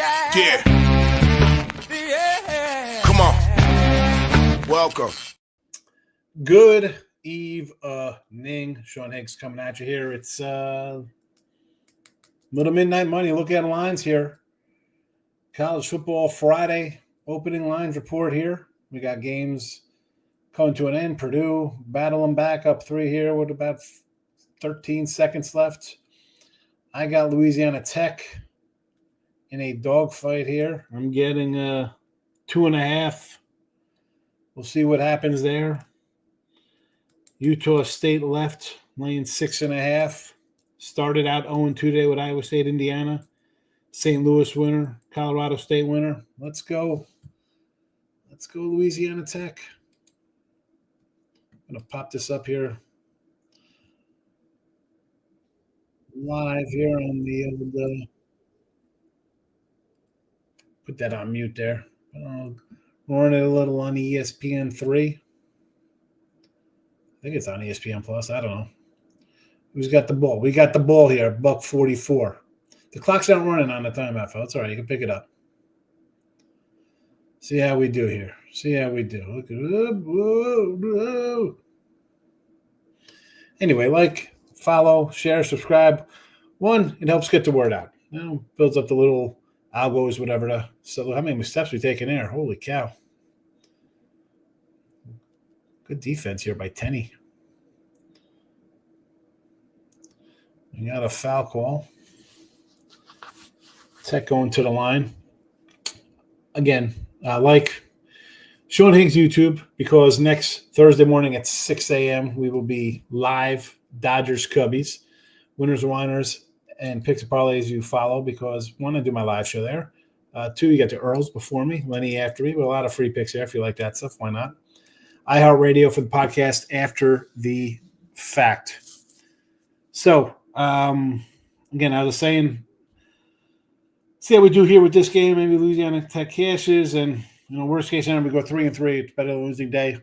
Yeah. Come on. Welcome. Good evening. Sean Higgs coming at you here. It's little midnight money. Look at lines here. College football Friday opening lines report here. We got games coming to an end. Purdue battling back up 3 here with about 13 seconds left. I got Louisiana Tech in a dogfight here. I'm getting 2.5. We'll see what happens there. Utah State left, laying 6.5. Started out 0-2 today with Iowa State, Indiana. St. Louis winner, Colorado State winner. Let's go. Let's go Louisiana Tech. I'm going to pop this up here. Live here on the put that on mute there. Running it a little on ESPN 3. I think it's on ESPN Plus. I don't know. Who's got the ball? We got the ball here, $1:44. The clock's not running on the timeout, folks. All right, you can pick it up. See how we do here. See how we do. Look at it. Anyway, like, follow, share, subscribe. One, it helps get the word out. Builds up the little algos, whatever. So how many steps we taking there? Holy cow. Good defense here by Tenney. We got a foul call. Tech going to the line. Again, like Sean Higgs YouTube, because next Thursday morning at 6 a.m. we will be live Dodgers Cubbies, winners and whiners, and picks and parlays you follow, because one, I do my live show there. Two, you get the Earls before me, Lenny after me, but a lot of free picks there if you like that stuff. Why not? iHeartRadio for the podcast after the fact. So, again, I was saying, see how we do here with this game. Maybe Louisiana Tech cashes, and worst case scenario, we go 3-3. It's better than losing day.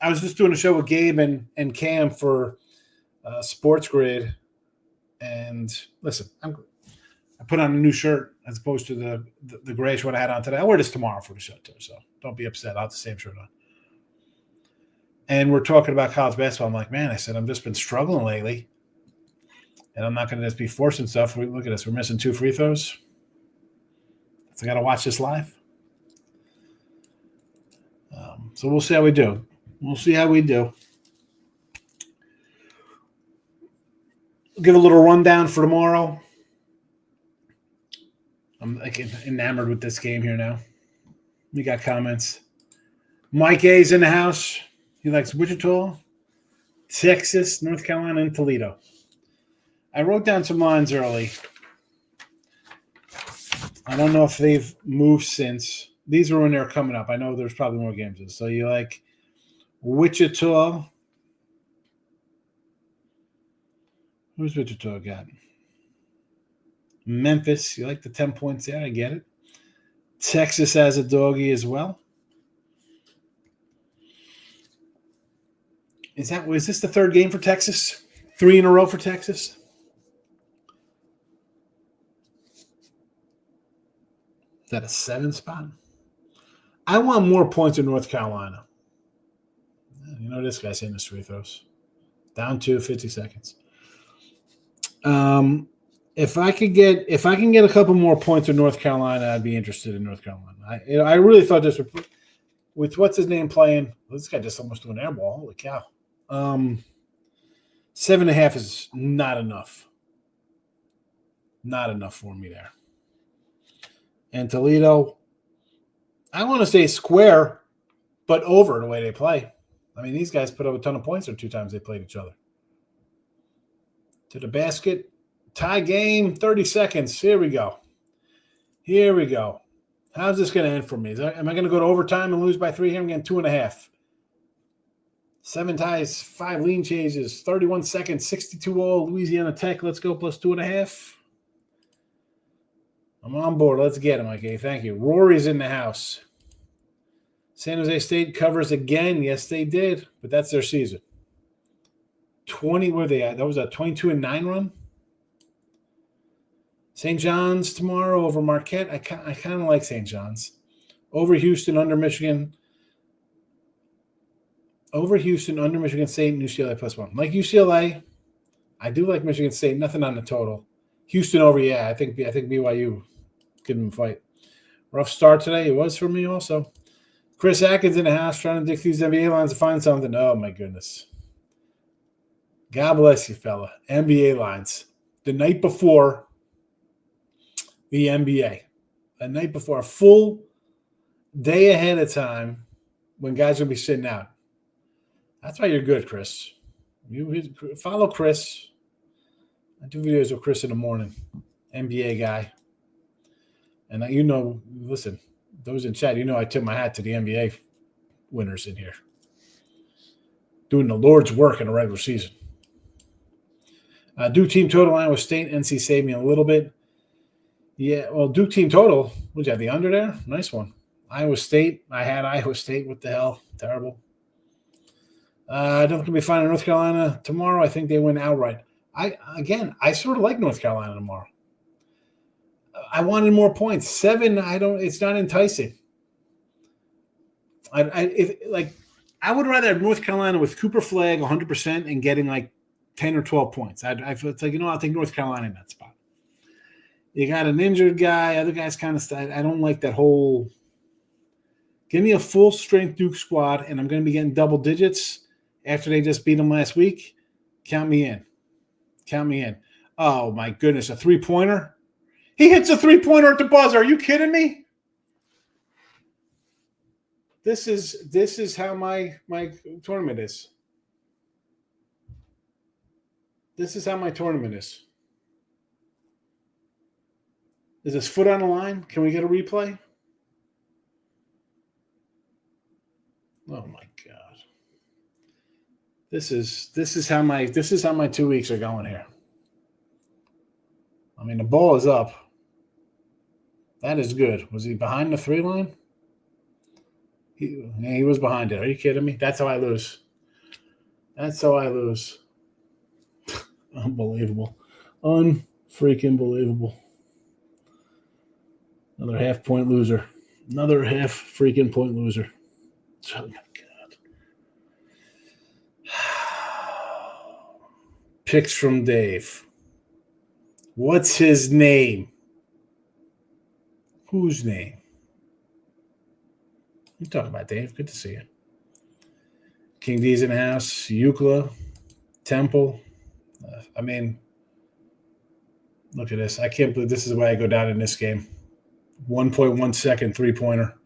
I was just doing a show with Gabe and Cam for Sports Grid, and listen, I put on a new shirt as opposed to the grayish one I had on today. I'll wear this tomorrow for the show too, so don't be upset. I'll have the same shirt on. And we're talking about college basketball. I'm like, man, I said, I've just been struggling lately, and I'm not going to just be forcing stuff. Look at this. We're missing 2 free throws. So I got to watch this live. So we'll see how we do. We'll see how we do. I'll give a little rundown for tomorrow. I'm like enamored with this game here now. We got comments. Mike A's in the house. He likes Wichita, Texas, North Carolina, and Toledo. I wrote down some lines early. I don't know if they've moved since. These are when they're coming up. I know there's probably more games. So you like Wichita. Who's Wichita got? Memphis. You like the 10 points there. I get it. Texas has a doggy as well. Is this the third game for Texas? 3 in a row for Texas? Is that a 7 spot? I want more points in North Carolina. This guy's hitting his free throws. Down 2, 50 seconds. If I can get a couple more points in North Carolina, I'd be interested in North Carolina. I really thought this would, with what's his name playing. This guy just almost threw an air ball. Holy cow. 7.5 is not enough. Not enough for me there. And Toledo, I want to say square, but over the way they play. I mean, these guys put up a ton of points the 2 times they played each other. To the basket. Tie game, 30 seconds. Here we go. How's this going to end for me? Am I going to go to overtime and lose by 3 here? I'm getting 2.5. 7 ties, 5 lean changes, 31 seconds, 62-all, Louisiana Tech. Let's go plus 2.5. I'm on board. Let's get him, okay? Thank you. Rory's in the house. San Jose State covers again. Yes, they did, but that's their season. 20, where are they at? That was a 22-9 run. St. John's tomorrow over Marquette. I kind of like St. John's. Over Houston, under Michigan. Over Houston, under Michigan State, and UCLA +1. Like UCLA, I do like Michigan State. Nothing on the total. Houston over, yeah. I think BYU give them a fight. Rough start today. It was for me also. Chris Atkins in the house trying to dig these NBA lines to find something. Oh, my goodness. God bless you, fella. NBA lines. The night before the NBA. The night before. A full day ahead of time when guys will be sitting out. That's why you're good, Chris. You follow Chris. I do videos with Chris in the morning. NBA guy. And listen, those in chat, I tip my hat to the NBA winners in here. Doing the Lord's work in a regular season. Duke team total, Iowa State. NC saved me a little bit. Yeah, well, Duke team total. What you have, the under there? Nice one. Iowa State. I had Iowa State. What the hell? Terrible. I don't think we'll be finding North Carolina tomorrow. I think they win outright. I sort of like North Carolina tomorrow. I wanted more points. 7, it's not enticing. I would rather have North Carolina with Cooper Flagg 100% and getting like 10 or 12 points. It's like, I'll take North Carolina in that spot. You got an injured guy. Other guys kind of – I don't like that whole – give me a full-strength Duke squad, and I'm going to be getting double digits after they just beat them last week. Count me in. Count me in. Oh, my goodness, a three-pointer? He hits a three-pointer at the buzzer. Are you kidding me? This is how my tournament is. This is how my tournament is. Is his foot on the line? Can we get a replay? Oh my God. This is how my 2 weeks are going here. I mean, the ball is up. That is good. Was he behind the 3 line? He was behind it. Are you kidding me? That's how I lose. Unbelievable. Unfreaking believable. Another half-point loser. Another half-freaking point loser. Oh, my God. Picks from Dave. What's his name? Whose name? You talking about, Dave? Good to see you. King D's in the house. Eucla. Temple. Look at this. I can't believe this is the way I go down in this game. 1.1 second three-pointer.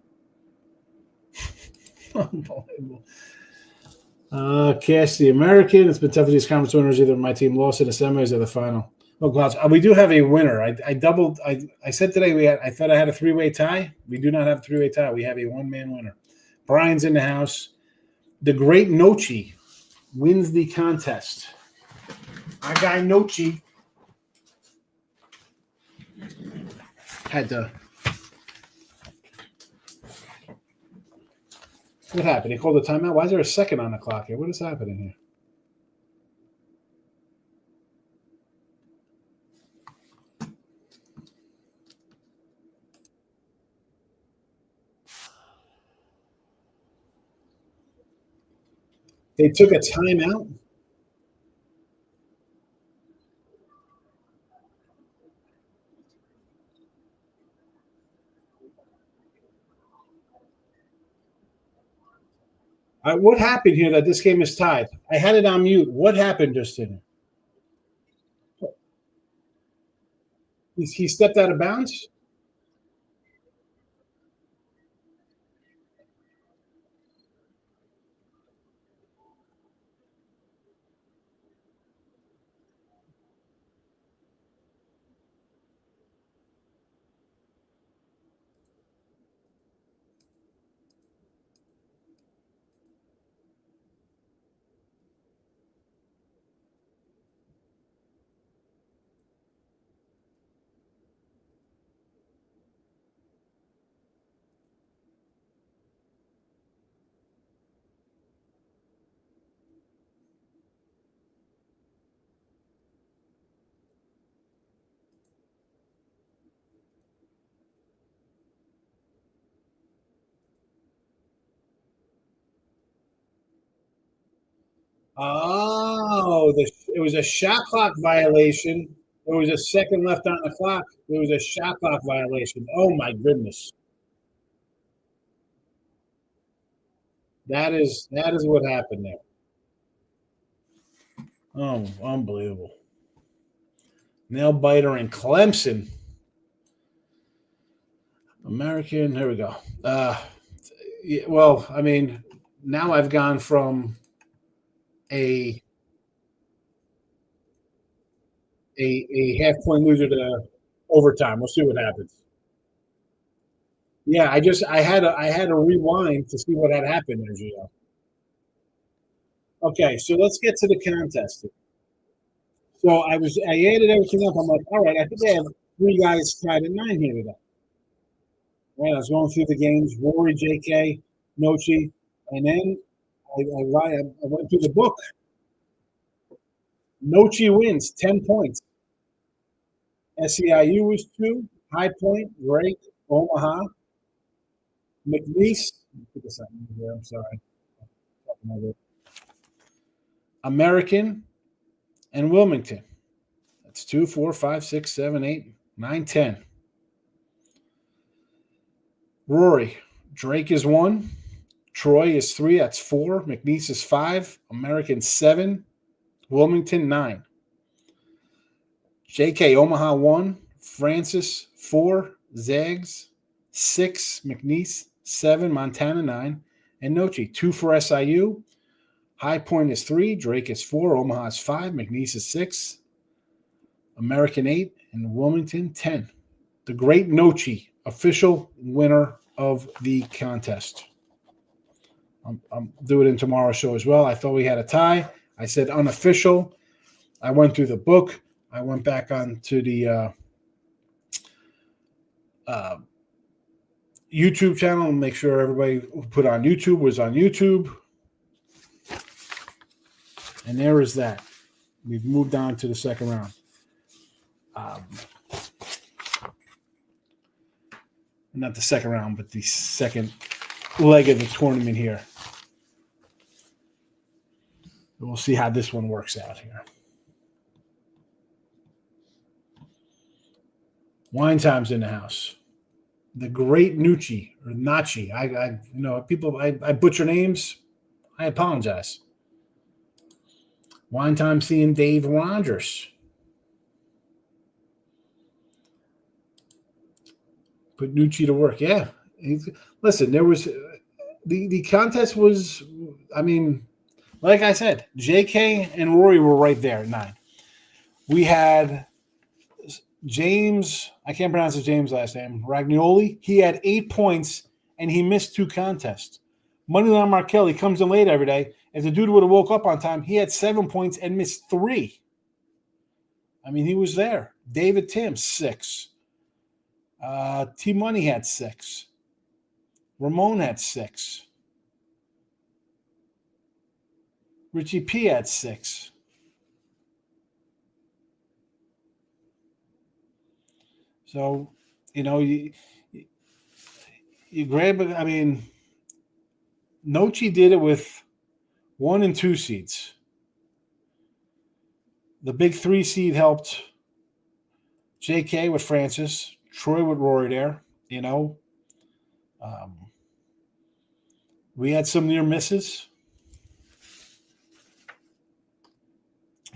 Unbelievable. Cash the American. It's been tough for these conference winners. Either my team lost in the semis or the final. Well, Klaus, we do have a winner. I doubled. I said today I thought I had a 3-way tie. We do not have a 3-way tie. We have a 1-man winner. Brian's in the house. The great Nochi wins the contest. Our guy Nochi had to. What happened? He called a timeout? Why is there a second on the clock here? What is happening here? They took a timeout? What happened here that this game is tied? I had it on mute. What happened, Justin? He stepped out of bounds? Oh, it was a shot clock violation. There was a second left on the clock. There was a shot clock violation. Oh my goodness, that is what happened there. Oh, unbelievable! Nail biter in Clemson, American. Here we go. Yeah, well, I mean, now I've gone from a a half point loser to overtime. We'll see what happens. Yeah, I had to rewind to see what had happened there, Gio. Okay, so let's get to the contest. So I added everything up. I'm like, all right, I think I have three guys tied at 9 here today. Right, I was going through the games: Rory, J.K., Nochi, and then I went through the book. Nochi wins 10 points. SEIU was 2. High Point, Drake, Omaha, McNeese. Put this up here. I'm sorry. American and Wilmington. That's 2, 4, 5, 6, 7, 8, 9, 10. Rory, Drake is 1. Troy is 3. That's 4. McNeese is 5. American 7. Wilmington 9. JK Omaha 1. Francis 4. Zags 6. McNeese 7. Montana 9. And Nochi 2 for SIU. High Point is 3. Drake is 4. Omaha is 5. McNeese is 6. American 8. And Wilmington 10. The Great Nochi, official winner of the contest. I'm doing it in tomorrow's show as well. I thought we had a tie. I said unofficial. I went through the book. I went back onto the YouTube channel and make sure everybody who put on YouTube was on YouTube. And there is that. We've moved on to the second round. Not the second round, but the second leg of the tournament here. We'll see how this one works out here. Wine Time's in the house. The Great Nucci or Nachi. I butcher names. I apologize. Wine Time seeing Dave Rogers. Put Nucci to work. Yeah. Listen, there was the contest was, I mean, like I said, JK and Rory were right there at 9. We had James, I can't pronounce his James last name, Ragnoli. He had 8 points and he missed 2 contests. Moneyline Markelli comes in late every day. If the dude would have woke up on time, he had 7 points and missed 3. I mean, he was there. David Tim, 6. T Money had 6. Ramon had 6. Richie P had 6. So, you grab it. I mean, Nochi did it with 1 and 2 seeds. The big 3 seed helped JK with Francis, Troy with Rory there. We had some near misses.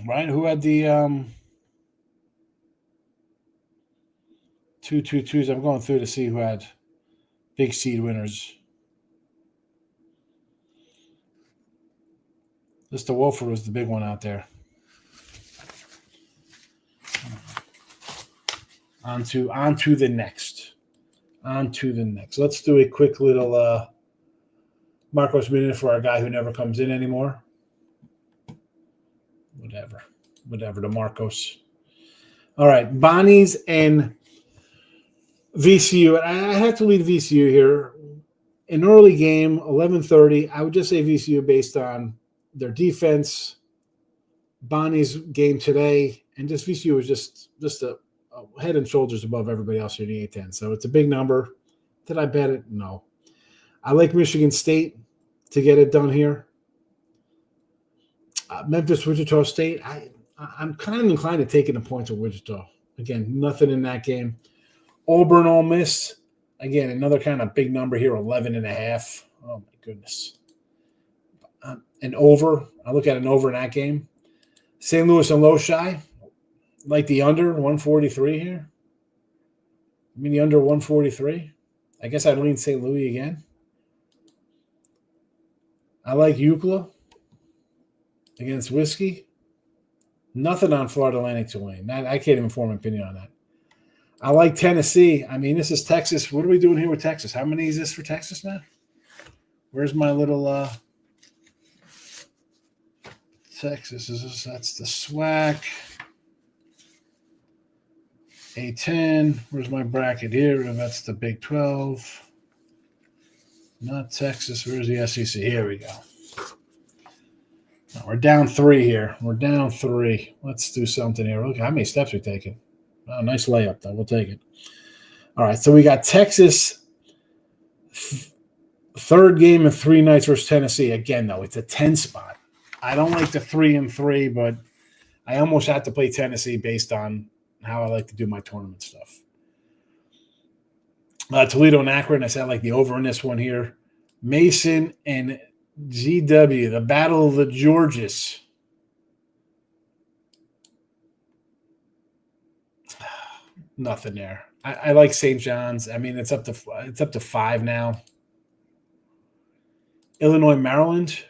Right? Who had the 2-2-2s? I'm going through to see who had big seed winners. Mr. Wolfer was the big one out there. On to the next. Let's do a quick little Marcos minute for our guy who never comes in anymore. Whatever to Marcos. All right, Bonnie's and VCU. I have to lead VCU here. An early game, 11:30. I would just say VCU based on their defense. Bonnie's game today, and just VCU was just a head and shoulders above everybody else here in the A10. So it's a big number. Did I bet it? No. I like Michigan State to get it done here. Memphis, Wichita State. I'm kind of inclined to taking the points of Wichita. Again, nothing in that game. Auburn, Ole Miss. Again, another kind of big number here, 11.5. Oh, my goodness. An over. I look at an over in that game. St. Louis and Loshi. Like the under, 143 here. I mean, the under 143. I guess I'd lean St. Louis again. I like UCLA against Whiskey. Nothing on Florida Atlantic Tulane. I can't even form an opinion on that. I like Tennessee. I mean, this is Texas. What are we doing here with Texas? How many is this for Texas, man? Where's my little Texas? That's the SWAC. A10. Where's my bracket here? That's the Big 12. Not Texas. Where's the SEC? Here we go. We're down 3 here. We're down 3. Let's do something here. Look how many steps we're taking. Oh, nice layup, though. We'll take it. All right, so we got Texas third game in 3 nights versus Tennessee. Again, though, it's a 10 spot. I don't like the 3-3, but I almost have to play Tennessee based on how I like to do my tournament stuff. Toledo and Akron, I said I like the over in this one here. Mason and GW, the Battle of the Georges. Nothing there. I like St. John's. I mean, it's up to 5 now. Illinois, Maryland.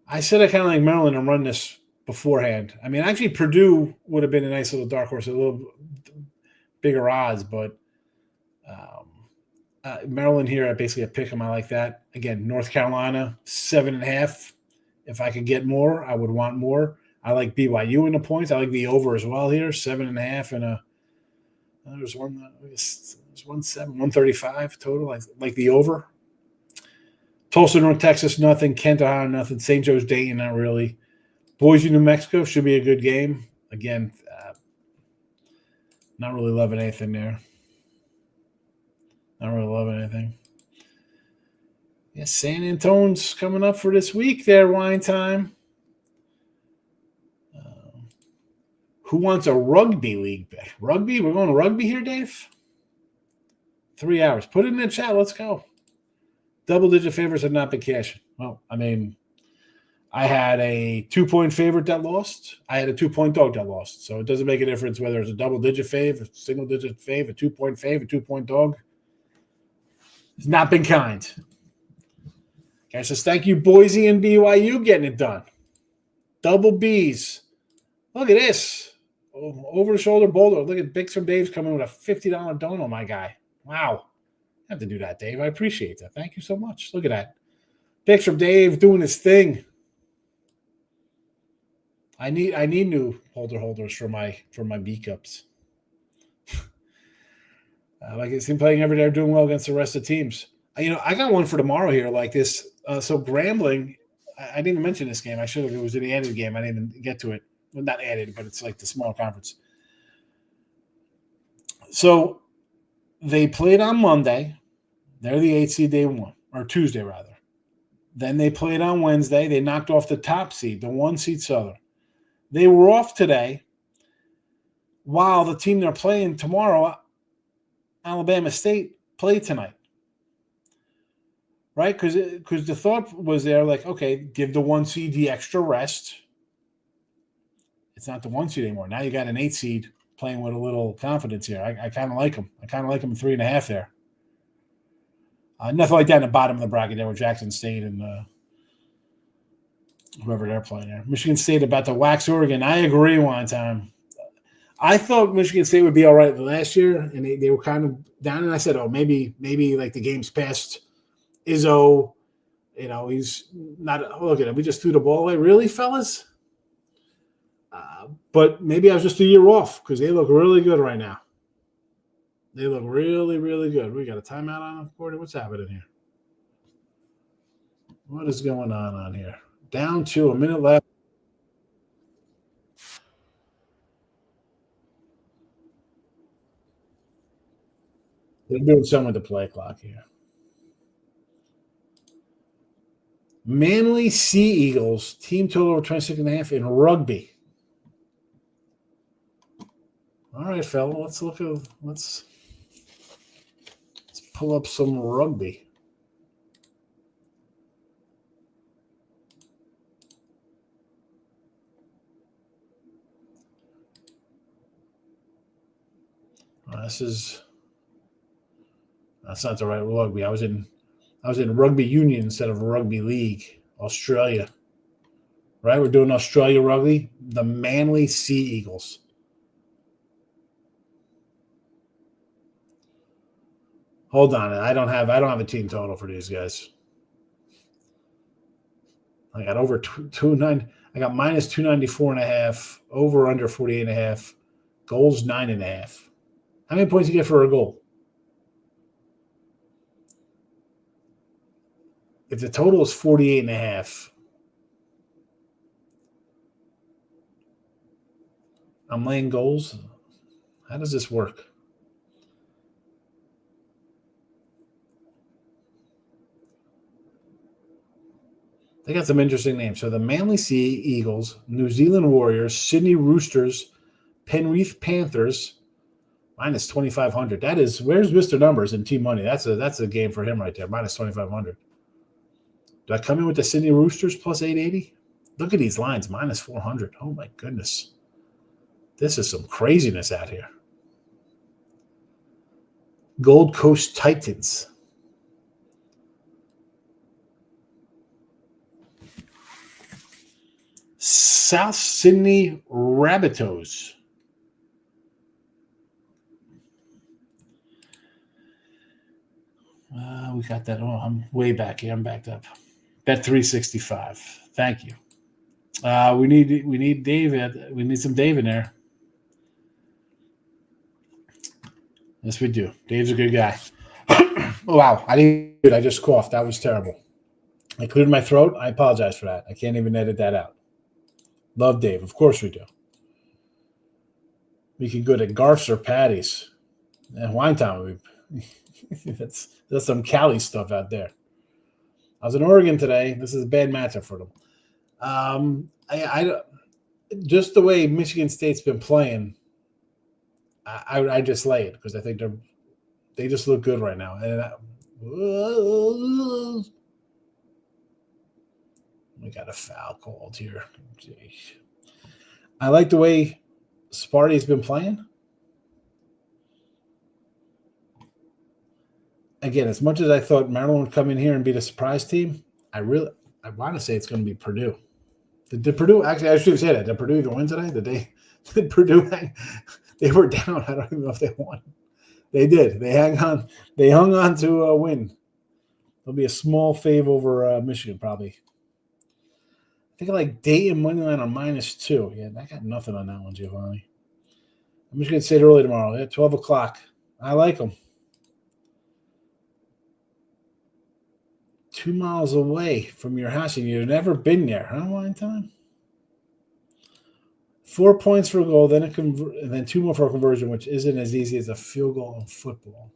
I said I kind of like Maryland and run this beforehand. I mean, actually, Purdue would have been a nice little dark horse, a little bigger odds, but Maryland here, I basically pick them. I like that. Again, North Carolina, 7.5. If I could get more, I would want more. I like BYU in the points. I like the over as well here, 7.5 and there's 135 total. I like the over. Tulsa, North Texas, nothing. Kent, Ohio, nothing. St. Joe's, Dayton, not really. Boise, New Mexico should be a good game. Again, not really loving anything there. Not really loving anything. Yeah, San Antonio's coming up for this week there, wine time. Who wants a rugby league bet? Rugby? We're going to rugby here, Dave? 3 hours. Put it in the chat. Let's go. Double-digit favorites have not been cashing. Well, I mean, I had a 2-point favorite that lost. I had a 2-point dog that lost. So it doesn't make a difference whether it's a double-digit fave, a single-digit fave, a 2-point fave, a 2-point dog. It's not been kind. Okay, says thank you, Boise and BYU, getting it done. Double B's. Look at this. Over-the-shoulder boulder. Look at Bix from Dave's coming with a $50 dono, my guy. Wow. I have to do that, Dave. I appreciate that. Thank you so much. Look at that. Bix from Dave doing his thing. I need new holders for my B cups. Like it's him playing every day, doing well against the rest of the teams. I got one for tomorrow here like this. So Grambling, I didn't even mention this game. I should have. It was in the added game. I didn't even get to it. Well, not added, but it's like the small conference. So they played on Monday. They're the 8th seed. They won, or Tuesday rather. Then they played on Wednesday. They knocked off the top seed, the 1 seed Southern. They were off today. While the team they're playing tomorrow, Alabama State, played tonight. Right? Because the thought was there, like, okay, give the 1 seed the extra rest. It's not the 1 seed anymore. Now you got an 8 seed playing with a little confidence here. I kind of like them. I kind of like them 3.5 there. Nothing like that in the bottom of the bracket there with Jackson State and whoever they're playing there. Michigan State about to wax Oregon. I agree one time. I thought Michigan State would be all right last year, and they were kind of down. And I said, oh, maybe like the game's past Izzo. He's not – look at him. We just threw the ball away. Really, fellas? But maybe I was just a year off because they look really good right now. They look really, really good. We got a timeout on, Gordon. What's happening here? What is going on here? Down to a minute left. They're doing something with the play clock here. Manly Sea Eagles, team total of 26.5 in rugby. All right, fella, let's pull up some rugby. That's not the right rugby. I was in rugby union instead of rugby league. Australia. Right? We're doing Australia rugby. The Manly Sea Eagles. Hold on. I don't have a team total for these guys. I got over 290. I got minus 294.5, over under 48.5, goals 9.5. How many points do you get for a goal? If the total is 48.5, I'm laying goals. How does this work? They got some interesting names. So the Manly Sea Eagles, New Zealand Warriors, Sydney Roosters, Penrith Panthers, minus 2,500. That is, where's Mr. Numbers in team money? That's a game for him right there, minus 2,500. Do I come in with the Sydney Roosters plus 880? Look at these lines, minus 400. Oh, my goodness. This is some craziness out here. Gold Coast Titans. South Sydney Rabbitohs. We got that. Oh, I'm way back here. I'm backed up. Bet 365. Thank you. We need David. We need some Dave in there. Yes, we do. Dave's a good guy. Oh, wow. I just coughed. That was terrible. I cleared my throat. I apologize for that. I can't even edit that out. Love Dave. Of course we do. We can go to Garf's or Patty's. And wine time. That's some Cali stuff out there. I was in Oregon today. This is a bad matchup for them. I just the way Michigan State's been playing, I just lay it because I think they just look good right now. And we got a foul called here. Jeez. I like the way Sparty's been playing. Again, as much as I thought Maryland would come in here and be the surprise team, I want to say it's going to be Purdue. Did Purdue actually? I should have said it. Did Purdue even win today? Did Purdue? They were down. I don't even know if they won. They did. They hung on. They hung on to a win. There'll be a small fave over Michigan probably. I think I like Dayton money line on -2. Yeah, I got nothing on that one, Giovanni. Michigan State early tomorrow. Yeah, 12 o'clock. I like them. 2 miles away from your house, and you've never been there, huh? Wine time. 4 points for a goal, then and then 2 more for a conversion, which isn't as easy as a field goal in football.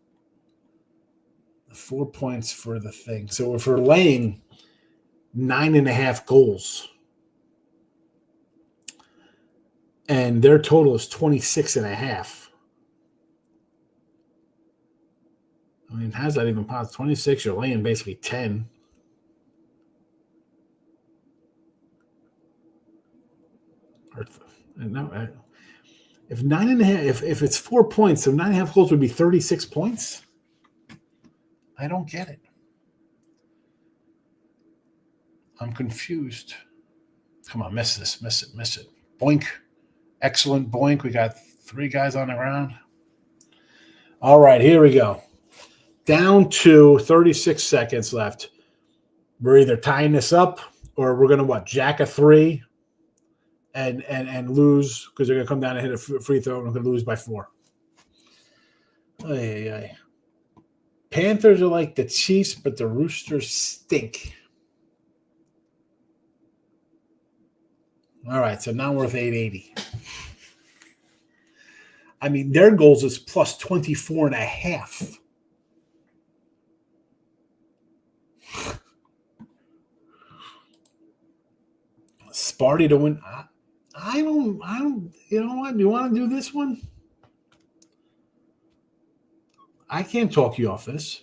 4 points for the thing. So if we're laying 9.5 goals, and their total is 26.5. I mean, how's that even possible? 26, you're laying basically 10. No, if 9.5, if it's 4 points, so 9.5 goals would be 36 points. I don't get it. I'm confused. Come on, miss it. Boink. Excellent boink. We got 3 guys on the ground. All right, here we go. Down to 36 seconds left. We're either tying this up or we're going to jack a 3 and lose because they're going to come down and hit a free throw and we're going to lose by 4. Panthers are like the Chiefs, but the Roosters stink. All right, so now worth 880. I mean, their goals is plus 24.5. Sparty to win. I don't, you know what? You want to do this one? I can't talk you off this.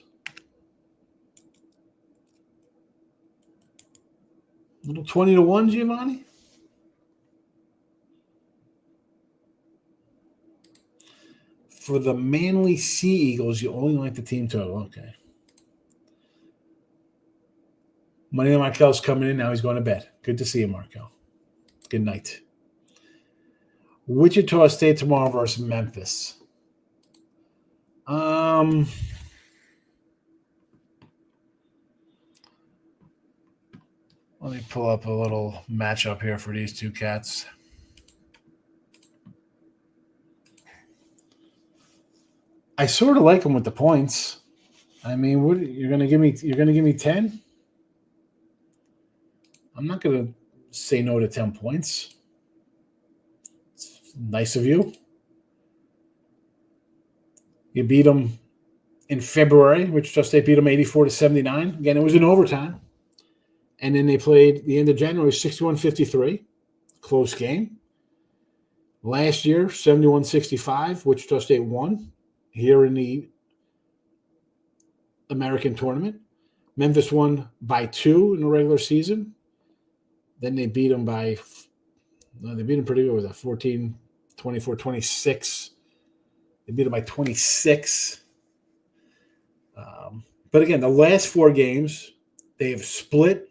Little 20-1, Giovanni. For the Manly Sea Eagles, you only like the team total. Okay. Money Markel's coming in. Now he's going to bed. Good to see you, Markel. Good night. Wichita State tomorrow versus Memphis. Let me pull up a little matchup here for these two cats. I sort of like them with the points. I mean, what you're gonna give me? You're gonna give me 10? I'm not gonna say no to 10 points. It's nice of you. You beat them in February, Wichita State beat them 84-79. Again, it was in overtime. And then they played the end of January 61-53. Close game. Last year, 71-65. Wichita State won here in the American tournament. Memphis won by 2 in the regular season. Then they beat them by they beat them pretty good. Was that 14, 24, 26? They beat them by 26. But again, the last 4 games, they have split.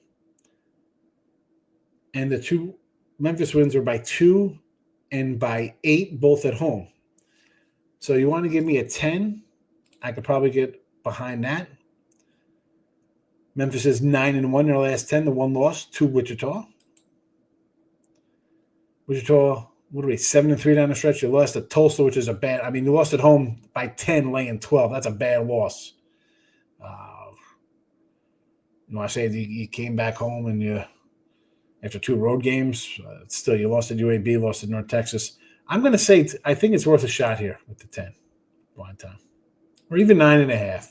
And the 2 Memphis wins are by 2 and by 8, both at home. So you want to give me a 10? I could probably get behind that. Memphis is 9-1 in their last 10. The 1 loss to Wichita. Wichita, what are we, 7-3 down the stretch? You lost to Tulsa, which is a bad. I mean, you lost at home by 10, laying 12. That's a bad loss. I say you came back home and you, after 2 road games, still you lost at UAB, lost at North Texas. I'm going to say I think it's worth a shot here with the 10 blind time, or even 9.5.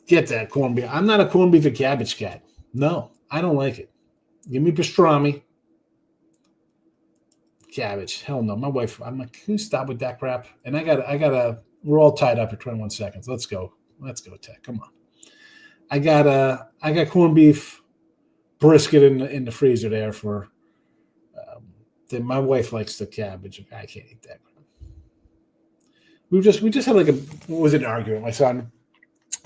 Get that corned beef. I'm not a corned beef and cabbage cat. No, I don't like it. Give me pastrami. Cabbage. Hell no. My wife, I'm like, can you stop with that crap? And I got we're all tied up at 21 seconds. Let's go, Tech. Come on. I got corned beef brisket in the freezer there for my wife likes the cabbage. I can't eat that. We just had like an argument. My son,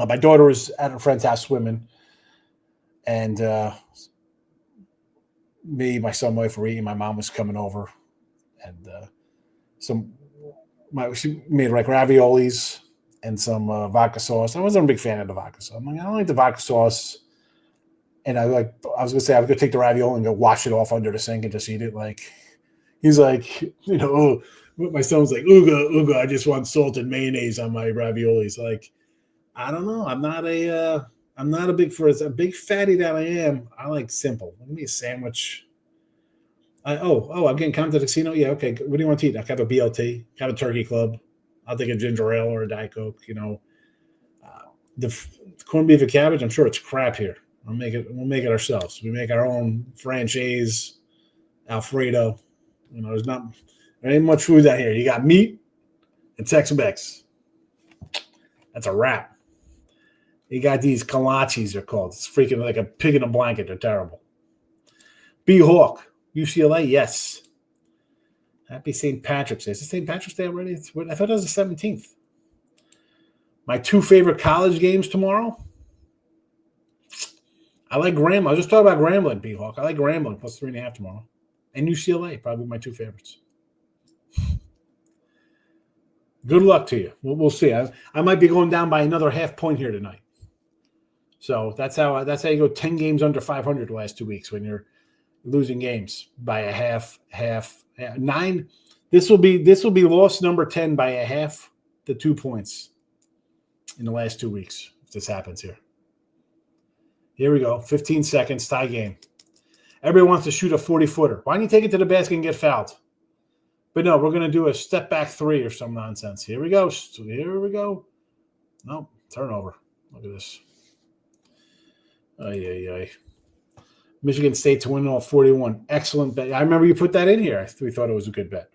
my daughter was at her friend's house swimming, and me, my son, my wife were eating. My mom was coming over, and she made like raviolis and some vodka sauce. I wasn't a big fan of the vodka sauce. I'm like, I don't like the vodka sauce. And I was going to take the ravioli and go wash it off under the sink and just eat it. Like, he's like, my son was like, Ooga, I just want salt and mayonnaise on my raviolis. Like, I don't know. I'm not a big, for as a big fatty that I am, I like simple. Give me a sandwich. I'm getting counted to the casino. Yeah, okay. What do you want to eat? I have a BLT, have a turkey club. I'll take a ginger ale or a Diet Coke. The corned beef and cabbage, I'm sure it's crap here. We'll make it ourselves. We make our own franchise, Alfredo. There ain't much food out here. You got meat and Tex-Mex. That's a wrap. You got these kolaches, they're called. It's freaking like a pig in a blanket. They're terrible. B-Hawk, UCLA, yes. Happy St. Patrick's Day. Is it St. Patrick's Day already? I thought it was the 17th. My 2 favorite college games tomorrow. I like Grambling. I was just talking about Grambling, B-Hawk. I like Grambling plus 3.5 tomorrow. And UCLA, probably my 2 favorites. Good luck to you. We'll see. I might be going down by another half point here tonight. So that's how you go 10 games under 500 the last 2 weeks when you're losing games by a half 9. This will be loss number 10 by a half to 2 points in the last 2 weeks if this happens here. Here we go. 15 seconds, tie game. Everybody wants to shoot a 40-footer. Why don't you take it to the basket and get fouled? But no, we're going to do a step back 3 or some nonsense. Here we go. Nope, turnover. Look at this. Ay. Michigan State to win all 41. Excellent bet. I remember you put that in here. We thought it was a good bet.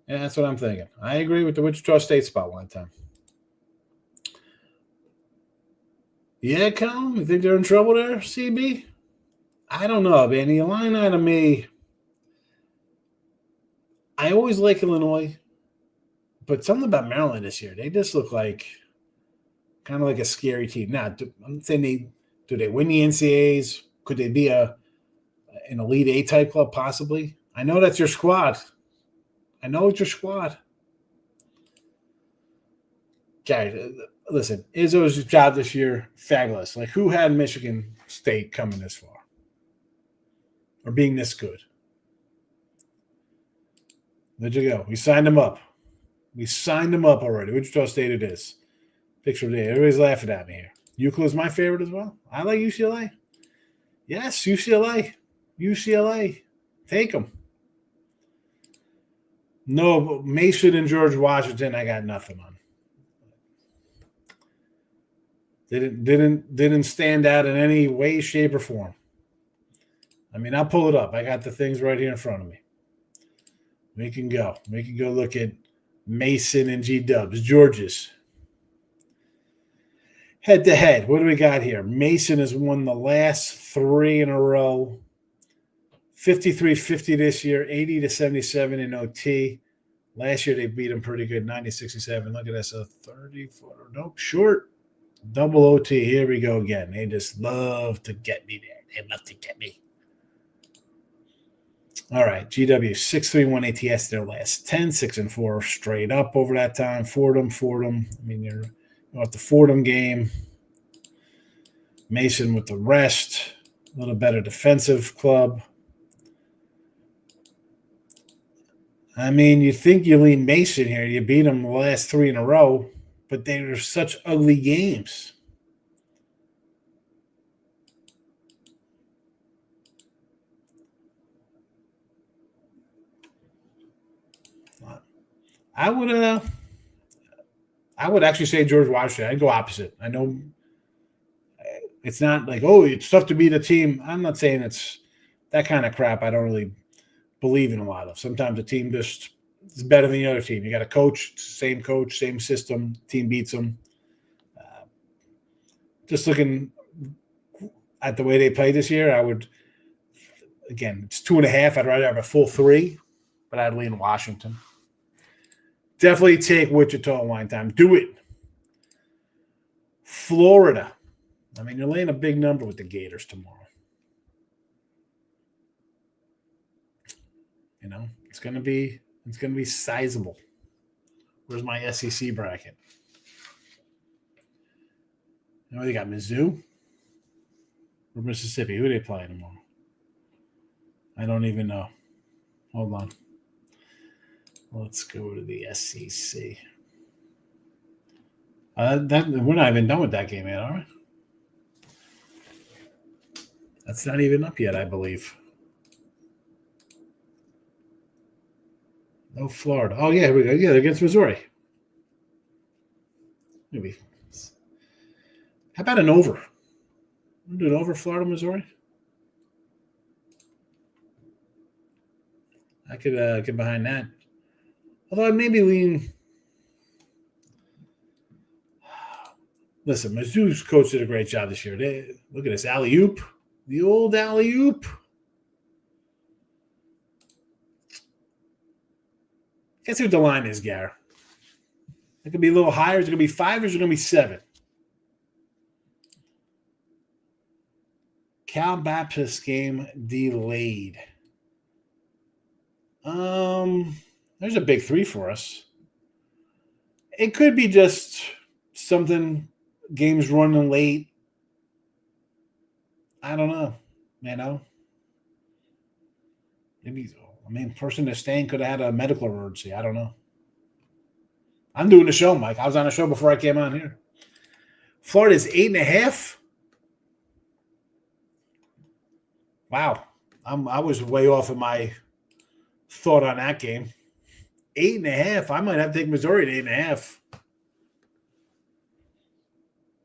And that's what I'm thinking. I agree with the Wichita State spot one time. Yeah, Colin, you think they're in trouble there, CB? I don't know, man. The Illini to me, I always like Illinois, but something about Maryland this year, they just look like kind of like a scary team. Now, I'm saying do they win the NCAAs? Could they be an Elite Eight type club possibly? I know that's your squad. I know it's your squad. Okay, listen, Izzo's job this year, fabulous. Like, who had Michigan State coming this far? Or being this good? Where'd you go? We signed him up. We signed him up already. Wichita State it is. Picture of the day. Everybody's laughing at me here. Euclid's my favorite as well. I like UCLA. Yes, UCLA. UCLA. Take them. No, but Mason and George Washington, I got nothing on. Didn't stand out in any way, shape, or form. I mean, I'll pull it up. I got the things right here in front of me. We can go. We can go look at Mason and G-Dubs. George's. Head-to-head, what do we got here? Mason has won the last 3 in a row. 53-50 this year, 80-77 in OT. Last year they beat him pretty good, 90-67. Look at this, a 30-footer. Nope, short. Double OT. Here we go again. They just love to get me there. They love to get me. All right, GW 6-3-1 ATS their last 10, 6-4 straight up over that time. Fordham. I mean, you're at the Fordham game. Mason with the rest. A little better defensive club. I mean, you think you lean Mason here. You beat them the last 3 in a row, but they were such ugly games. I would actually say George Washington. I'd go opposite. I know it's not like, oh, it's tough to beat a team. I'm not saying it's that kind of crap. I don't really believe in a lot of. Sometimes a team just is better than the other team. You got a coach, same system. Team beats them. Just looking at the way they played this year, I would, again, it's 2.5. I'd rather have a full 3, but I'd lean Washington. Definitely take Wichita wine time. Do it. Florida. I mean, you're laying a big number with the Gators tomorrow. You know, it's gonna be sizable. Where's my SEC bracket? You know, they got Mizzou or Mississippi. Who are they playing tomorrow? I don't even know. Hold on. Let's go to the SEC. We're not even done with that game yet, are we? That's not even up yet, I believe. No Florida. Oh, yeah, here we go. Yeah, they're against Missouri. Maybe. How about an over? Do an over Florida, Missouri? I could get behind that. Although I'd maybe lean. Listen, Mizzou's coach did a great job this year. Look at this alley-oop. The old alley-oop. Guess what the line is, Gar? It could be a little higher. Is it going to be 5 or is it going to be 7? Cal Baptist game delayed. There's a big 3 for us. It could be just something, games running late. I don't know. You know? Maybe, person that's staying could have had a medical emergency. I don't know. I'm doing the show, Mike. I was on a show before I came on here. Florida's 8.5. Wow. I was way off in my thought on that game. 8.5. I might have to take Missouri at 8.5.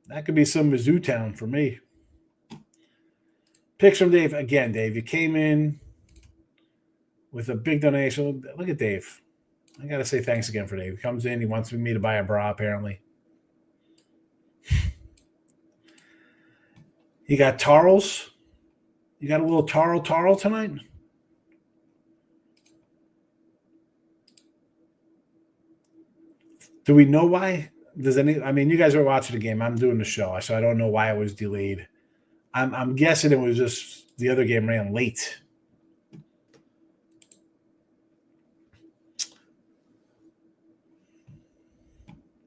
That could be some Mizzou town for me. Picks from Dave again. Dave, you came in with a big donation. Look at Dave. I got to say thanks again for Dave. He comes in. He wants me to buy a bra, apparently. You got Tarls? You got a little Tarl tonight? Do we know why? You guys are watching the game. I'm doing the show, so I don't know why it was delayed. I'm guessing it was just the other game ran late.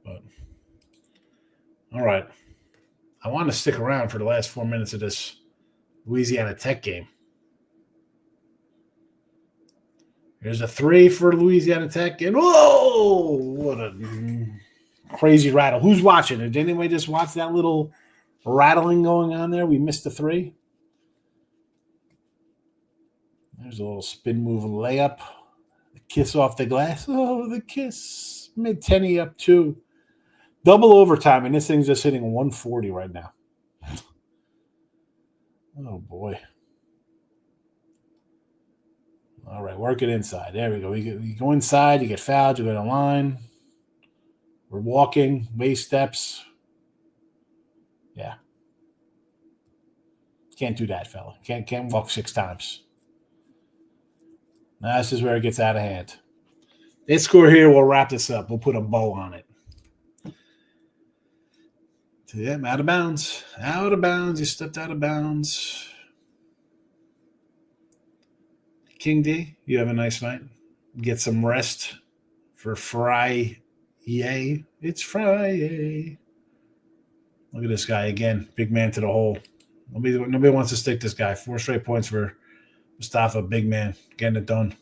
But all right. I want to stick around for the last 4 minutes of this Louisiana Tech game. Here's a 3 for Louisiana Tech. And whoa, what a crazy rattle. Who's watching? Did anybody just watch that little rattling going on there? We missed the 3. There's a little spin move layup. The kiss off the glass. Oh, the kiss. Mid-10 up 2. Double overtime, and this thing's just hitting 140 right now. Oh, boy. All right, work it inside. There we go. You go inside, you get fouled, you go to the line. We're walking, waist steps. Yeah. Can't do that, fella. Can't walk 6 times. Now, this is where it gets out of hand. This score here, we'll wrap this up. We'll put a bow on it. Yeah, I'm out of bounds. Out of bounds. You stepped out of bounds. King D, you have a nice night. Get some rest for Friday. It's Friday. Look at this guy again. Big man to the hole. Nobody wants to stick this guy. 4 straight points for Mustafa. Big man. Getting it done.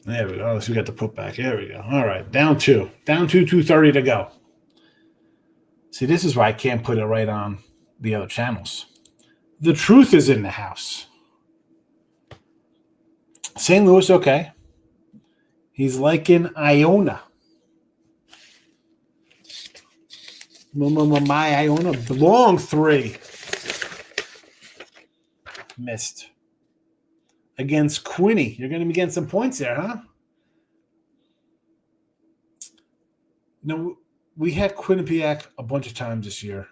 There we go. So we got the putback. There we go. All right. Down 2. Down 2, 2:30 to go. See, this is why I can't put it right on the other channels. The truth is in the house. St. Louis, okay. He's liking Iona. My Iona. Long 3. Missed. Against Quinny. You're going to be getting some points there, huh? We had Quinnipiac a bunch of times this year.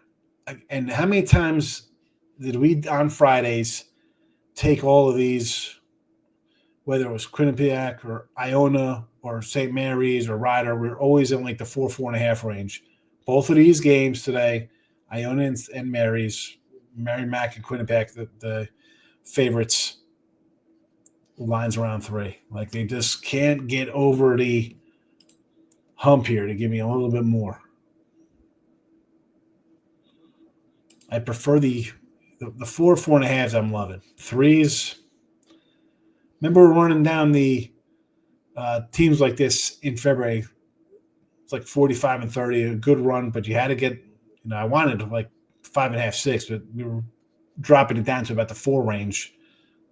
And how many times did we, on Fridays, take all of these, whether it was Quinnipiac or Iona or St. Mary's or Ryder, we were always in like the 4.5 range. Both of these games today, Iona and Mary's, Mary Mac and Quinnipiac, the favorites, lines around 3. Like they just can't get over the hump here to give me a little bit more. I prefer the 4.5s. I'm loving 3s. Remember we're running down the teams like this in February. It's like 45 and 30, a good run, but you had to get. I wanted like 5.5, 6, but we were dropping it down to about the 4 range.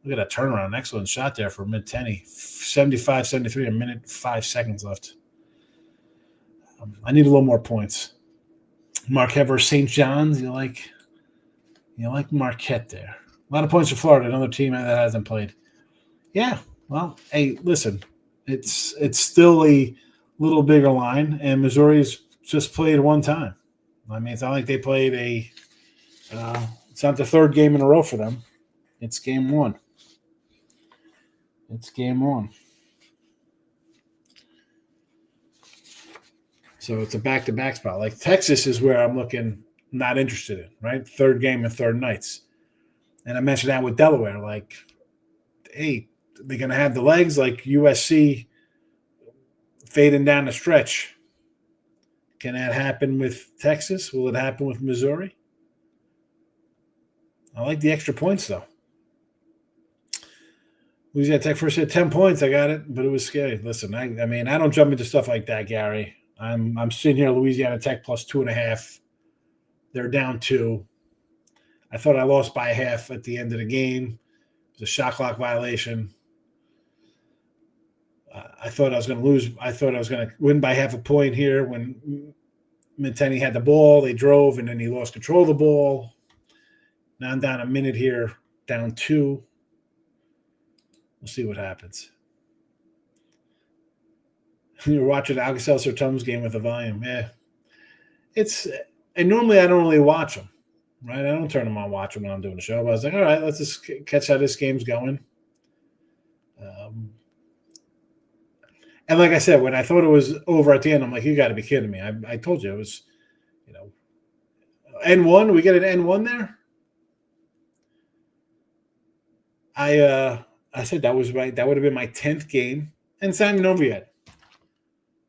Look at that turnaround. Excellent shot there for mid-10. 75, 73, a minute, 5 seconds left. I need a little more points. Marquette versus St. John's. You like Marquette there. A lot of points for Florida, another team that hasn't played. Yeah, well, hey, listen. It's still a little bigger line, and Missouri's just played one time. I mean, it's not like they played it's not the 3rd game in a row for them. It's game 1. It's game 1. So it's a back-to-back spot. Like Texas is where I'm looking not interested in, right? 3rd game and 3rd nights. And I mentioned that with Delaware. Like, hey, they're going to have the legs like USC fading down the stretch. Can that happen with Texas? Will it happen with Missouri? I like the extra points, though. Louisiana Tech first hit 10 points. I got it, but it was scary. Listen, I don't jump into stuff like that, Gary. I'm sitting here, Louisiana Tech plus 2.5. They're down 2. I thought I lost by 1/2 at the end of the game. It's a shot clock violation. I thought I was going to lose. I thought I was going to win by half a point here when Minteni had the ball. They drove, and then he lost control of the ball. Now I'm down a minute here, down 2. We'll see what happens. You're watching Alka-Seltzer Tums game with the volume. Yeah. And normally I don't really watch them, right? I don't turn them on, watch them when I'm doing the show. But I was like, all right, let's just catch how this game's going. And like I said, when I thought it was over at the end, I'm like, you got to be kidding me. I told you it was, N1. We get an N1 there. I said that would have been my 10th game, and it's not even over yet.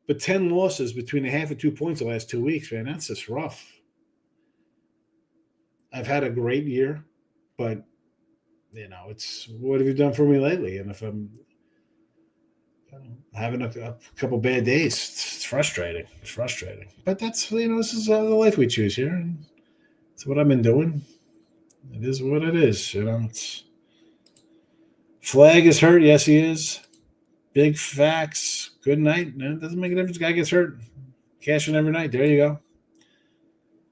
But 10 losses between a half and 2 points the last 2 weeks, man, that's just rough. I've had a great year, but it's what have you done for me lately? And if I'm having a couple bad days, it's frustrating. It's frustrating. But that's this is the life we choose here, and it's what I've been doing. It is what it is. It's Flag is hurt. Yes, he is. Big facts. Good night. No, it doesn't make a difference. Guy gets hurt. Cashing every night. There you go.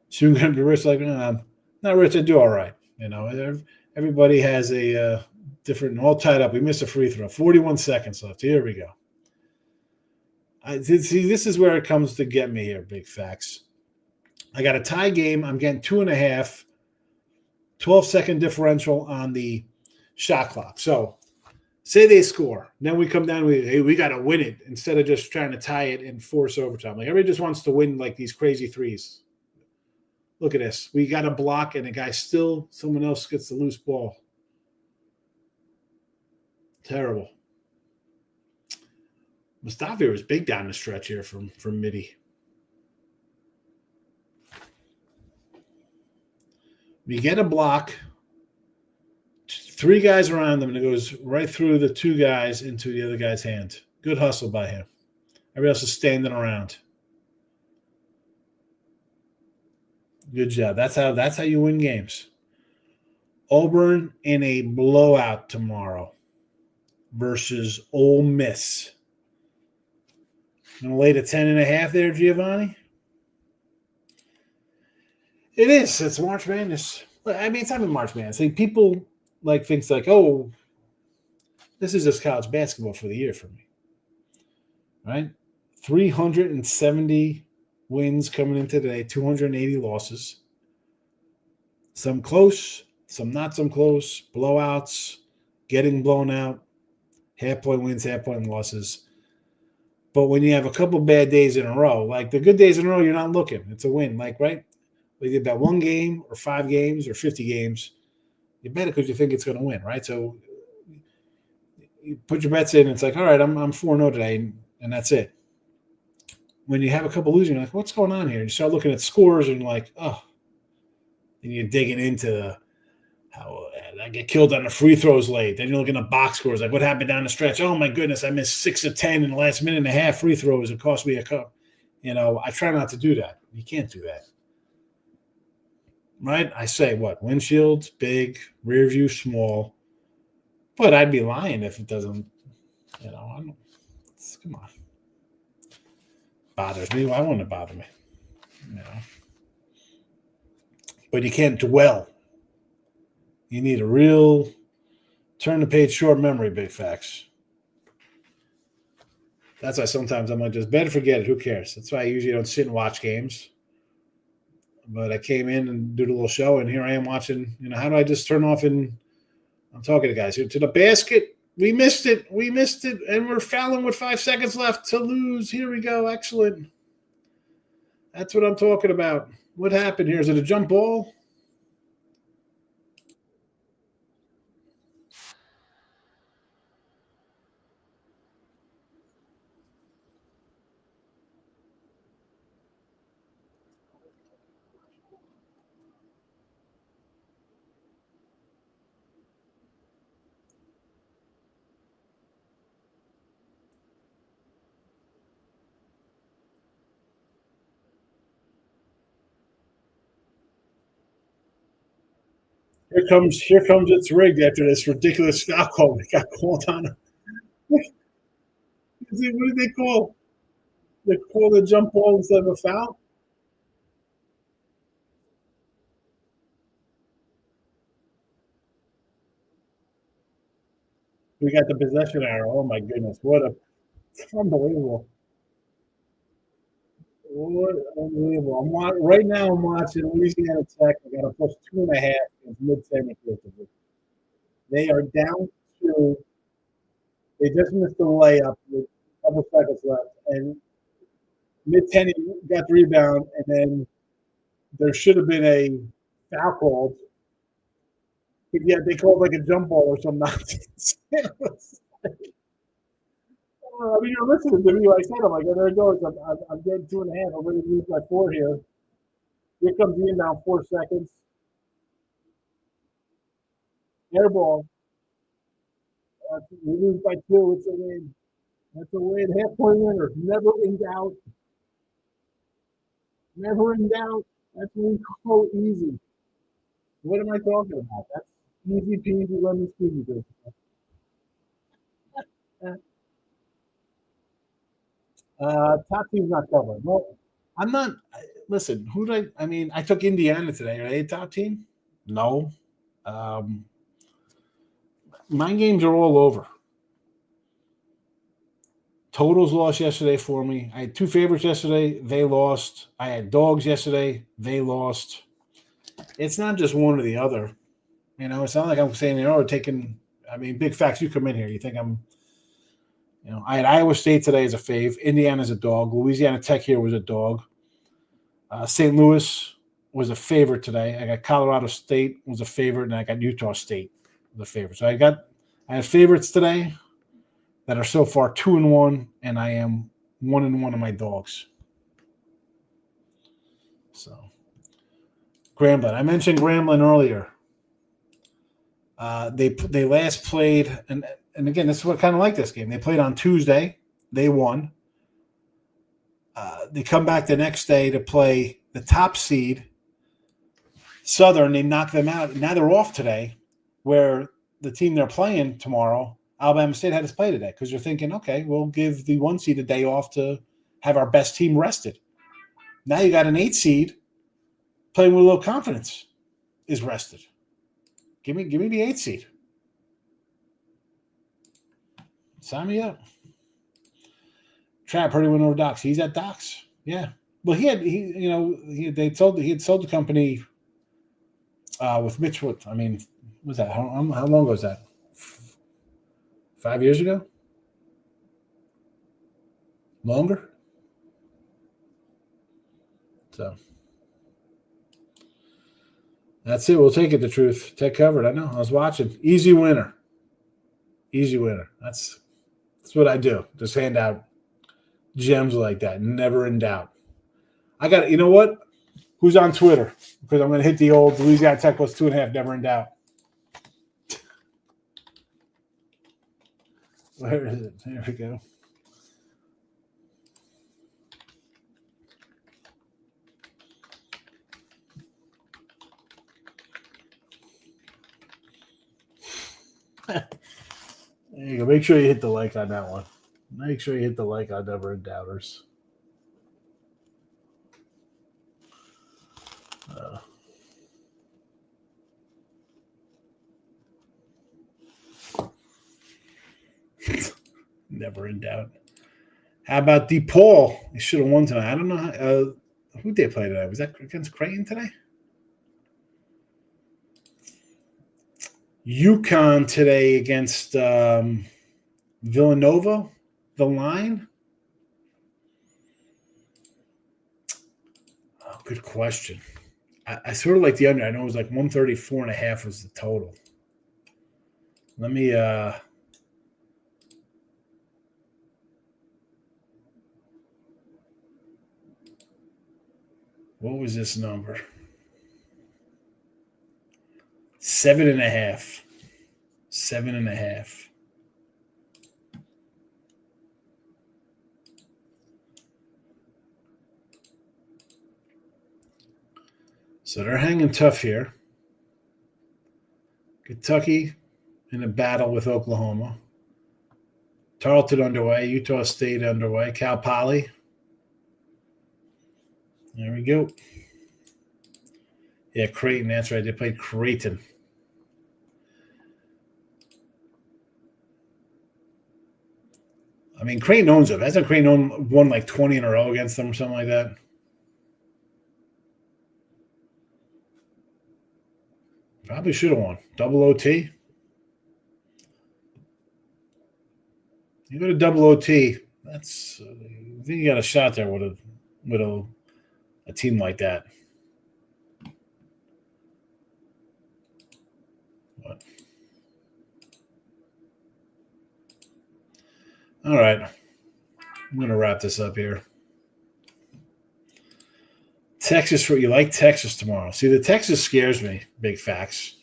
Soon going to be rich like I'm not rich. I do all right. Everybody has a different, all tied up. We missed a free throw. 41 seconds left. Here we go. This is where it comes to get me here. Big facts. I got a tie game. I'm getting 2.5. 12-second differential on the shot clock. So say they score. Then we come down. We got to win it instead of just trying to tie it and force overtime. Like everybody just wants to win like these crazy threes. Look at this. We got a block and someone else gets the loose ball. Terrible. Mustafi was big down the stretch here from Midi. We get a block. 3 guys around them, and it goes right through the 2 guys into the other guy's hand. Good hustle by him. Everybody else is standing around. Good job. That's how you win games. Auburn in a blowout tomorrow versus Ole Miss. I'm going to lay the 10.5 there, Giovanni. It is. It's March Madness. I mean, it's not even March Madness. People like things like, oh, this is just college basketball for the year for me. Right? 370 wins coming into today, 280 losses. Some close, some not so close, blowouts, getting blown out, half-point wins, half-point losses. But when you have a couple bad days in a row, like the good days in a row, you're not looking. It's a win. Like, right? Whether you bet 1 game or 5 games or 50 games, you bet it because you think it's going to win, right? So you put your bets in, and it's like, all right, I'm 4-0 today, and that's it. When you have a couple losing, you're like, what's going on here? And you start looking at scores, and you're like, oh. And you're digging into how I get killed on the free throws late. Then you're looking at box scores, like what happened down the stretch. Oh, my goodness, I missed 6 of 10 in the last minute and a half free throws. It cost me a cup. I try not to do that. You can't do that. Right? I say what? Windshields, big, rear view, small. But I'd be lying if it doesn't, come on. Bothers me. Why wouldn't it bother me? But you can't dwell. You need a real turn the page short memory, big facts. That's why sometimes I'm like, just better forget it. Who cares? That's why I usually don't sit and watch games. But I came in and did a little show, and here I am watching. How do I just turn off and I'm talking to guys here to the basket? We missed it, and we're fouling with 5 seconds left to lose. Here we go. Excellent. That's what I'm talking about. What happened here? Is it a jump ball? Here comes it's rigged after this ridiculous foul call we got called on. What did they call? They called a jump ball instead of a foul? We got the possession arrow. Oh my goodness. What a unbelievable. What unbelievable. Right now I'm watching Louisiana Tech. I got a plus 2.5 against mid-San Christopher. They are down to they just missed the layup with a couple seconds left. And mid-10 got the rebound, and then there should have been a foul called. But yet they called like a jump ball or some nonsense. I mean, you're listening to me. Like I said, I'm like, oh, there it goes. I'm getting 2.5. I'm ready to lose by 4 here. Here comes the inbound, 4 seconds. Air ball. We lose by 2. It's a win. That's a win. Half-point winner. Never in doubt. Never in doubt. That's what we call easy. What am I talking about? That's easy peasy lemon squeezy. Top team's not covered. Well, I'm not. Listen, who did I mean, I took Indiana today. Are they a top team? No. Um, my games are all over. Totals lost yesterday for me. I had two favorites yesterday. They lost. I had dogs yesterday. They lost. It's not just one or the other. It's not like I'm saying, taking. I mean, big facts. You come in here, you think I'm. I had Iowa State today as a fave. Indiana's a dog. Louisiana Tech here was a dog. St. Louis was a favorite today. I got Colorado State was a favorite, and I got Utah State the favorite. So I have favorites today that are so far 2-1, and I am 1-1 of my dogs. So Grambling. I mentioned Grambling earlier. They last played, and again, this is what kind of like this game. They played on Tuesday. They won. They come back the next day to play the top seed, Southern. They knock them out. Now they're off today, where the team they're playing tomorrow, Alabama State, had to play today because they're thinking, okay, we'll give the 1 seed a day off to have our best team rested. Now you got an 8 seed playing with a little confidence is rested. Give me the 8 seed. Sign me up. Trap heard he went over Docs. He's at Docs. Yeah. Well, he had sold the company with Mitch Wood. I mean, was that how long ago was that? 5 years ago? Longer? So that's it. We'll take it. The truth. Tech covered. I know. I was watching. Easy winner. Easy winner. That's what I do. Just hand out gems like that. Never in doubt. I got. You know what? Who's on Twitter? Because I'm going to hit the old Louisiana Tech plus 2.5. Never in doubt. Where is it? There we go. There you go. Make sure you hit the like on that one. Make sure you hit the like on Never in Doubters. Never in doubt. How about DePaul? He should have won tonight. I don't know who they play today. Was that against Creighton today? UConn today against Villanova. The line? Oh, good question. I sort of like the under. I know it was like 134.5 was the total. Let me what was this number? 7.5. 7.5. So they're hanging tough here. Kentucky in a battle with Oklahoma. Tarleton underway. Utah State underway. Cal Poly. There we go. Yeah, Creighton. That's right. They played Creighton. I mean, Creighton owns them. Hasn't Creighton won like 20 in a row against them or something like that? Probably should have won. Double OT. You go to double OT. That's I think you got a shot there with a team like that. But, all right. I'm going to wrap this up here. Texas, you like Texas tomorrow. See, the Texas scares me, big facts,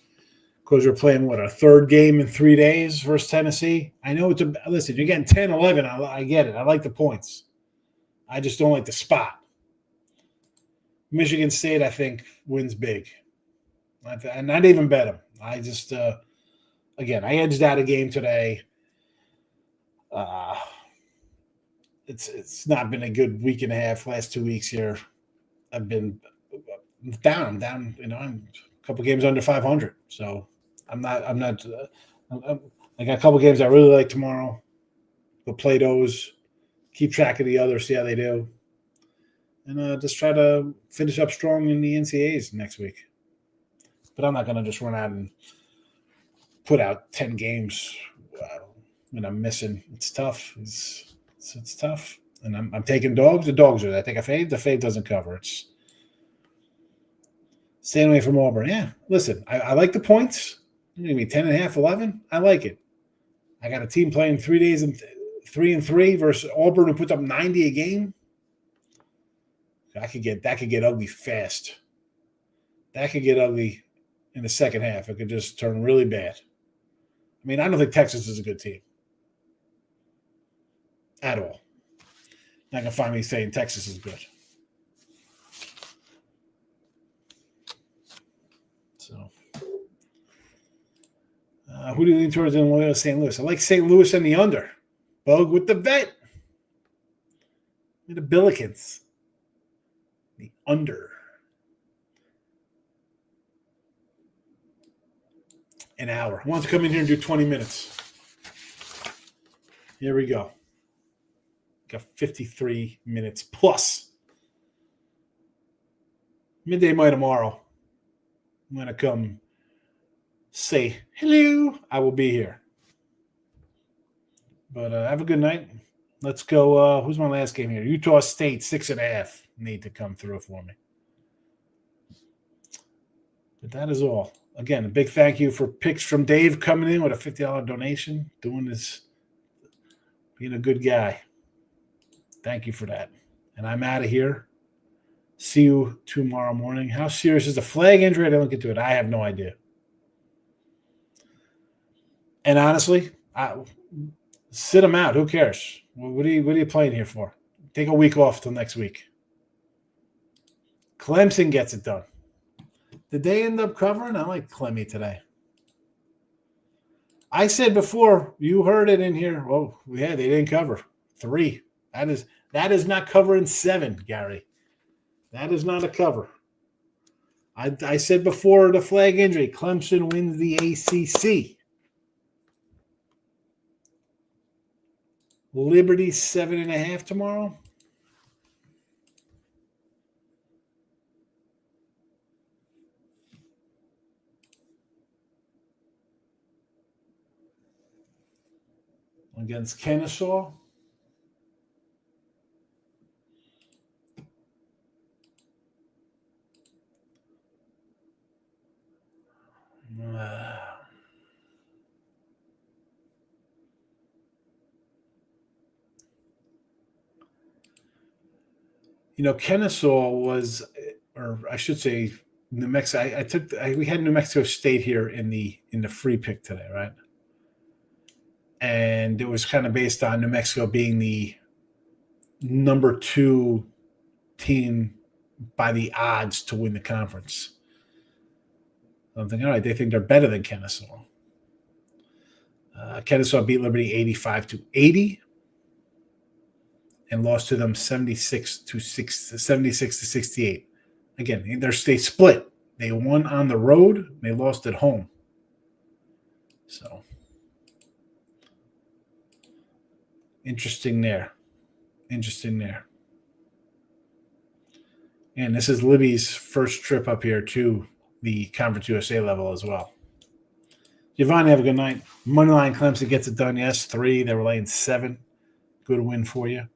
because we're playing, our third game in 3 days versus Tennessee. I know listen, you're getting 10-11. I get it. I like the points. I just don't like the spot. Michigan State, I think, wins big. And not even bet them. I just, again, I edged out a game today. It's not been a good week and a half, last 2 weeks here. I've been down. I'm a couple games under 500. So I got a couple games I really like tomorrow. We'll play those, keep track of the others, see how they do. And just try to finish up strong in the NCAAs next week. But I'm not going to just run out and put out 10 games when I'm missing. It's tough. It's tough. And I'm taking dogs. The dogs are. I take a fade. The fade doesn't cover. It's staying away from Auburn. Yeah, listen, I like the points. You're going to be 10.5, 11. I like it. I got a team playing 3 days and 3-3 versus Auburn who puts up 90 a game. That could get ugly fast. That could get ugly in the second half. It could just turn really bad. I mean, I don't think Texas is a good team at all. Not gonna find me saying Texas is good. So, who do you lean towards in Loyola St. Louis? I like St. Louis and the under. Bug with the bet. The Billikens. The under. An hour. I want to come in here and do 20 minutes. Here we go. Got 53 minutes plus. Midday my tomorrow. I'm going to come say hello. I will be here. But have a good night. Let's go. Who's my last game here? Utah State, 6.5. Need to come through for me. But that is all. Again, a big thank you for picks from Dave coming in with a $50 donation, doing this, being a good guy. Thank you for that. And I'm out of here. See you tomorrow morning. How serious is the flag injury? I didn't look into it. I have no idea. And honestly, sit him out. Who cares? What are you playing here for? Take a week off till next week. Clemson gets it done. Did they end up covering? I like Clemmy today. I said before, you heard it in here. Oh, yeah, they didn't cover. 3. That is not covering 7, Gary. That is not a cover. I said before the flag injury, Clemson wins the ACC. Liberty 7.5 tomorrow. Against Kennesaw. Kennesaw was, or I should say, New Mexico. We had New Mexico State here in the free pick today, right? And it was kind of based on New Mexico being the number 2 team by the odds to win the conference. I'm thinking, all right, they think they're better than Kennesaw. Kennesaw beat Liberty 85-80 and lost to them 76 to 68. Again, they split. They won on the road. They lost at home. So interesting there. And this is Libby's first trip up here to the Conference USA level as well. Giovanni, have a good night. Moneyline Clemson gets it done. Yes, 3. They were laying 7. Good win for you.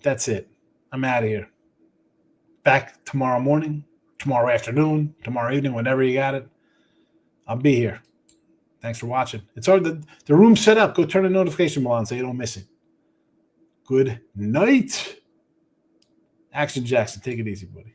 That's it. I'm out of here. Back tomorrow morning, tomorrow afternoon, tomorrow evening, whenever you got it. I'll be here. Thanks for watching. It's hard. The room's set up. Go turn the notification bell on so you don't miss it. Good night. Action Jackson. Take it easy, buddy.